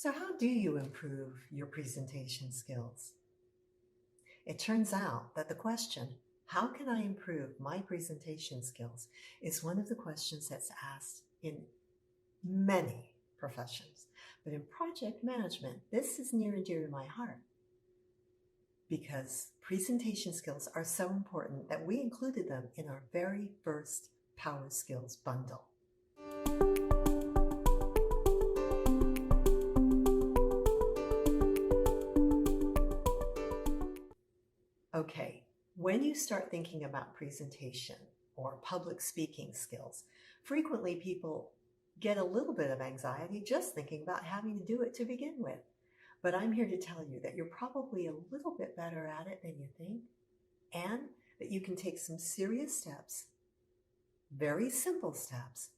So how do you improve your presentation skills? It turns out that the question, how can I improve my presentation skills, is one of the questions that's asked in many professions. But in project management, this is near and dear to my heart because presentation skills are so important that we included them in our very first Power Skills bundle. Okay, when you start thinking about presentation or public speaking skills, frequently people get a little bit of anxiety just thinking about having to do it to begin with. But I'm here to tell you that you're probably a little bit better at it than you think, and that you can take some serious steps, very simple steps,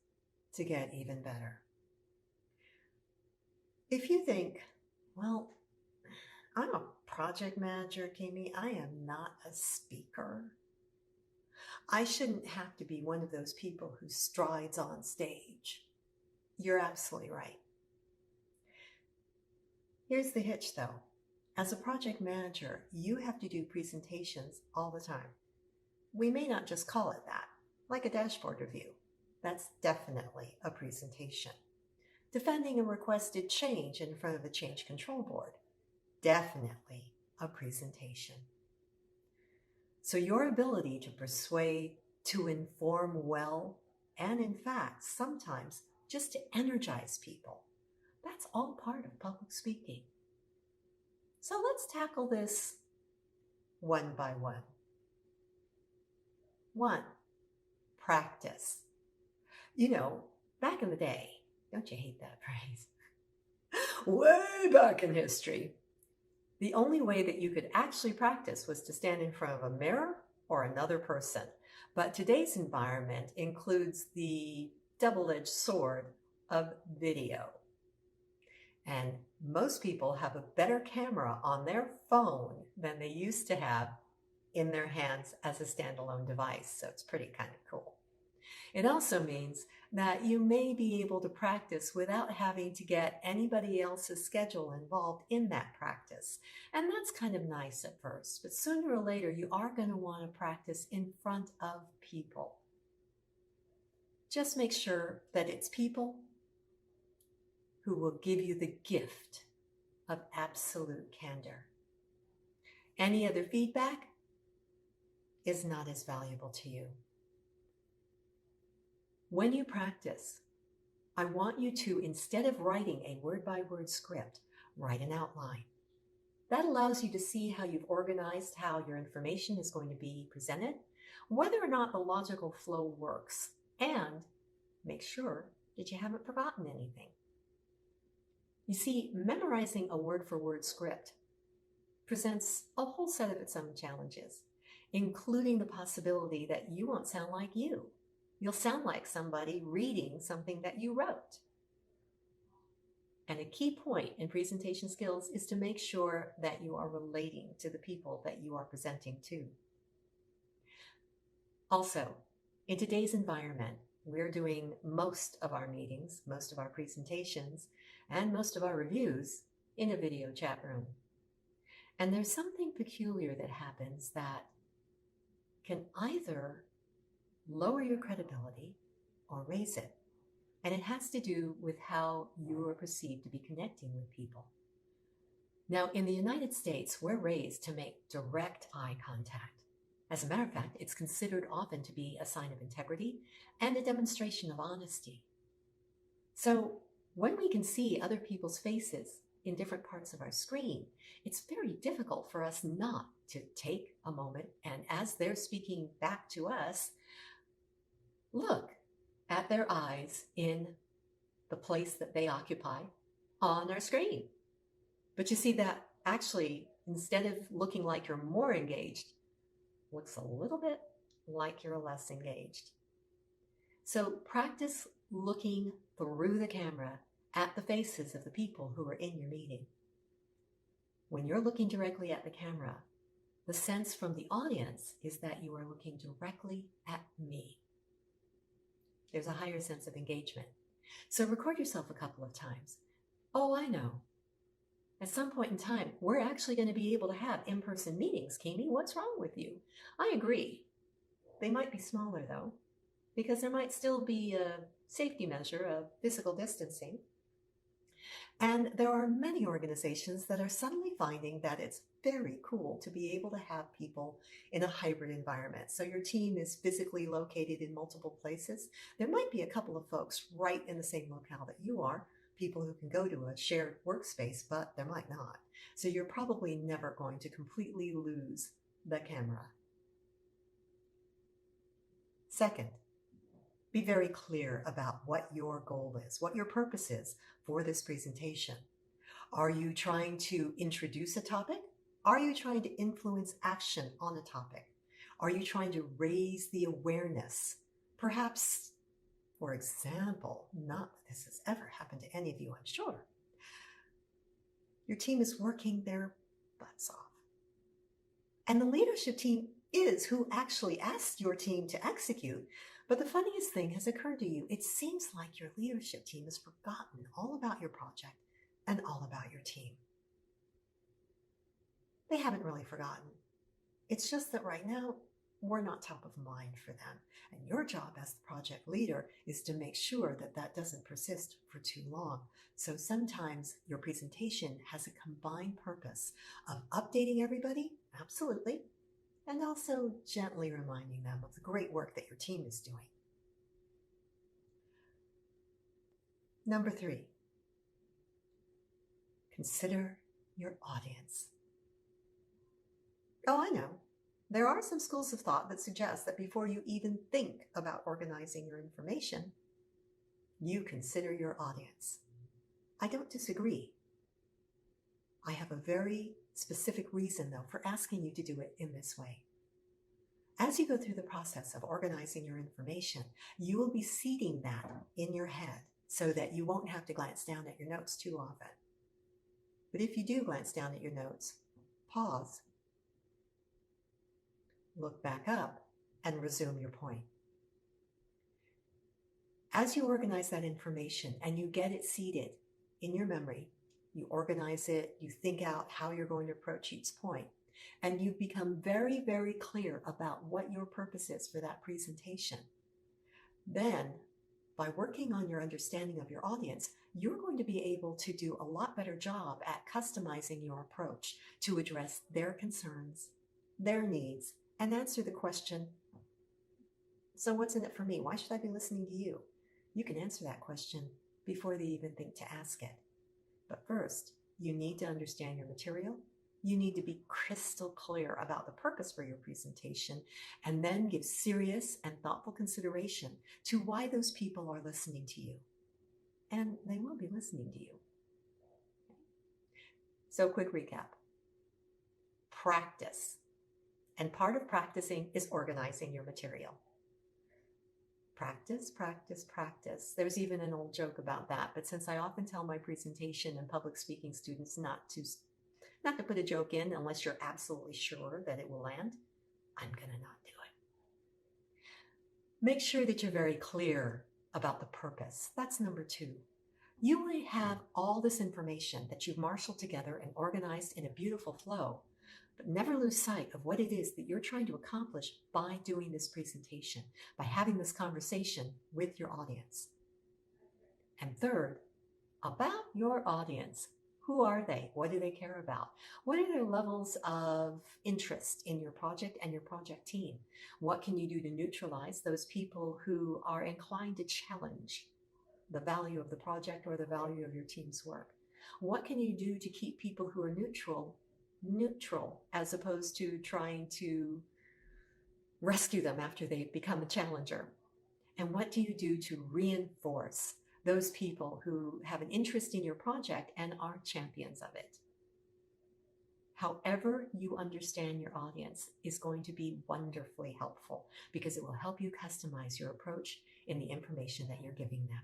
to get even better. If you think, well, I'm a project manager, Kimmy. I am not a speaker. I shouldn't have to be one of those people who strides on stage. You're absolutely right. Here's the hitch though. As a project manager, you have to do presentations all the time. We may not just call it that, like a dashboard review. That's definitely a presentation. Defending a requested change in front of the change control board. Definitely a presentation. So your ability to persuade, to inform well, and in fact, sometimes just to energize people, that's all part of public speaking. So let's tackle this one by one. 1, practice. You know, back in the day, don't you hate that phrase? Way back in history, the only way that you could actually practice was to stand in front of a mirror or another person. But today's environment includes the double-edged sword of video. And most people have a better camera on their phone than they used to have in their hands as a standalone device. So it's pretty kind of cool. It also means that you may be able to practice without having to get anybody else's schedule involved in that practice. And that's kind of nice at first, but sooner or later you are going to want to practice in front of people. Just make sure that it's people who will give you the gift of absolute candor. Any other feedback is not as valuable to you. When you practice, I want you to, instead of writing a word-by-word script, write an outline. That allows you to see how you've organized how your information is going to be presented, whether or not the logical flow works, and make sure that you haven't forgotten anything. You see, memorizing a word-for-word script presents a whole set of its own challenges, including the possibility that you won't sound like you. You'll sound like somebody reading something that you wrote. And a key point in presentation skills is to make sure that you are relating to the people that you are presenting to. Also, in today's environment, we're doing most of our meetings, most of our presentations, and most of our reviews in a video chat room. And there's something peculiar that happens that can either lower your credibility or raise it. And it has to do with how you are perceived to be connecting with people. Now, in the United States, we're raised to make direct eye contact. As a matter of fact, it's considered often to be a sign of integrity and a demonstration of honesty. So when we can see other people's faces in different parts of our screen, it's very difficult for us not to take a moment and, as they're speaking back to us, look at their eyes in the place that they occupy on our screen. But you see that actually, instead of looking like you're more engaged, looks a little bit like you're less engaged. So practice looking through the camera at the faces of the people who are in your meeting. When you're looking directly at the camera, the sense from the audience is that you are looking directly at me. There's a higher sense of engagement. So record yourself a couple of times. Oh, I know. At some point in time, we're actually going to be able to have in-person meetings. Kami, what's wrong with you? I agree. They might be smaller though, because there might still be a safety measure of physical distancing. And there are many organizations that are suddenly finding that it's very cool to be able to have people in a hybrid environment. So your team is physically located in multiple places. There might be a couple of folks right in the same locale that you are, people who can go to a shared workspace, but there might not. So you're probably never going to completely lose the camera. Second, be very clear about what your goal is, what your purpose is for this presentation. Are you trying to introduce a topic? Are you trying to influence action on a topic? Are you trying to raise the awareness? Perhaps, for example, not that this has ever happened to any of you, I'm sure. Your team is working their butts off. And the leadership team is who actually asked your team to execute. But the funniest thing has occurred to you. It seems like your leadership team has forgotten all about your project and all about your team. They haven't really forgotten. It's just that right now, we're not top of mind for them. And your job as the project leader is to make sure that that doesn't persist for too long. So sometimes your presentation has a combined purpose of updating everybody, absolutely, and also gently reminding them of the great work that your team is doing. Number 3, consider your audience. Oh, I know. There are some schools of thought that suggest that before you even think about organizing your information, you consider your audience. I don't disagree. I have a very specific reason, though, for asking you to do it in this way. As you go through the process of organizing your information, you will be seeding that in your head so that you won't have to glance down at your notes too often. But if you do glance down at your notes, pause, look back up, and resume your point. As you organize that information and you get it seeded in your memory, you organize it, you think out how you're going to approach each point, and you become very, very clear about what your purpose is for that presentation. Then, by working on your understanding of your audience, you're going to be able to do a lot better job at customizing your approach to address their concerns, their needs, and answer the question, so what's in it for me? Why should I be listening to you? You can answer that question before they even think to ask it. But first, you need to understand your material. You need to be crystal clear about the purpose for your presentation, and then give serious and thoughtful consideration to why those people are listening to you. And they will be listening to you. So, quick recap. Practice. And part of practicing is organizing your material. Practice, practice, practice. There's even an old joke about that, but since I often tell my presentation and public speaking students not to put a joke in unless you're absolutely sure that it will land, I'm going to not do it. Make sure that you're very clear about the purpose. That's number 2. You might have all this information that you've marshaled together and organized in a beautiful flow, but never lose sight of what it is that you're trying to accomplish by doing this presentation, by having this conversation with your audience. And third, about your audience. Who are they? What do they care about? What are their levels of interest in your project and your project team? What can you do to neutralize those people who are inclined to challenge the value of the project or the value of your team's work? What can you do to keep people who are neutral, as opposed to trying to rescue them after they've become a challenger? And what do you do to reinforce those people who have an interest in your project and are champions of it? However you understand your audience is going to be wonderfully helpful, because it will help you customize your approach in the information that you're giving them.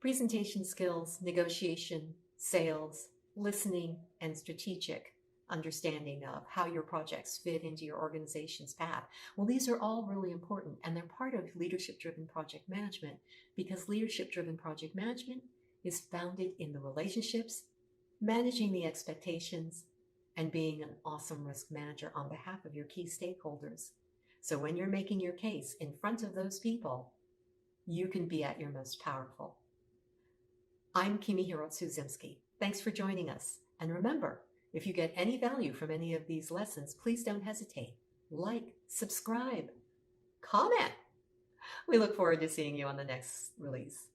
Presentation skills, negotiation, sales, listening, and strategic understanding of how your projects fit into your organization's path. Well, these are all really important, and they're part of leadership-driven project management, because leadership-driven project management is founded in the relationships, managing the expectations, and being an awesome risk manager on behalf of your key stakeholders. So when you're making your case in front of those people, you can be at your most powerful. I'm Kimihiro Tsuzimski. Thanks for joining us. And remember, if you get any value from any of these lessons, please don't hesitate. Like, subscribe, comment. We look forward to seeing you on the next release.